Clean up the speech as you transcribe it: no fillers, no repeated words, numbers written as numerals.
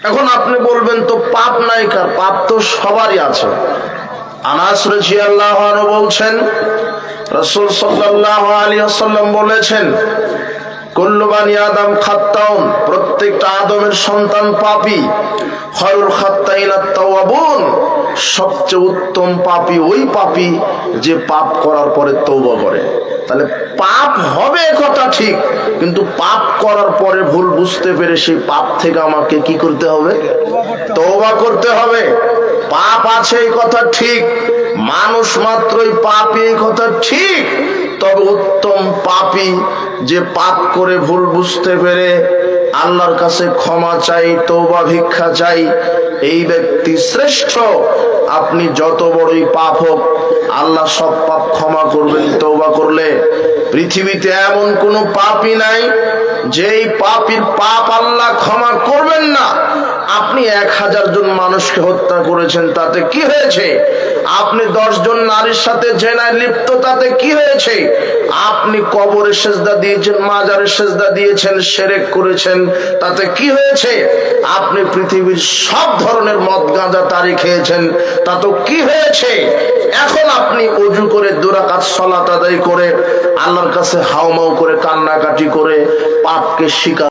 এখন আপনি বলবেন তো পাপ নাই কার? পাপ তো সবারই আছে। আনাস রাদিয়াল্লাহু আনহু বলছেন, রাসূল সাল্লাল্লাহু আলাইহি ওয়াসাল্লাম বলেছেন, কুল্লু বানি আদম খাত্তাউন, প্রত্যেকটা আদমের সন্তান পাপী। খায়রুল খাত্তাইনা তাওয়াবুন, সবচেয়ে উত্তম পাপী ওই পাপী যে পাপ করার পরে তওবা করে। তাহলে পাপ হবে কথা ঠিক, কিন্তু পাপ করার পরে ভুল বুঝতে পেরে সেই পাপ থেকে আমাকে কি করতে হবে? তওবা করতে হবে। পাপ আছে এই কথা ঠিক, মানুষ মাত্রই পাপী এই কথা ঠিক, তবে উত্তম পাপী যে পাপ করে ভুল বুঝতে পেরে আল্লাহর কাছে ক্ষমা চাই, তওবা ভিক্ষা চাই, এই ব্যক্তি শ্রেষ্ঠ। আপনি যত বড়ই পাপ হোক আল্লাহ সব পাপ ক্ষমা করবেন তওবা করলে। পৃথিবীতে এমন কোনো পাপই নাই যেই পাপীর পাপ আল্লাহ ক্ষমা করবেন না। আপনি 1000 জন মানুষকে হত্যা করেছেন, তাতে কি হয়েছে? আপনি 10 জন নারীর সাথে জেনায় লিপ্ত, তাতে কি হয়েছে? আপনি কবরে সেজদা দিয়েছেন, মাজারে সেজদা দিয়েছেন, শিরক করেছেন, তাতে কি হয়েছে? আপনি পৃথিবীর সব ধরনের মদ গাঁজা তারি খেয়েছেন, তাতে কি হয়েছে? এখন আপনি ওযু করে 2 রাকাত সালাত আদায় করে আল্লাহর কাছে হাউমাউ করে কান্নাকাটি করে পাপকে স্বীকার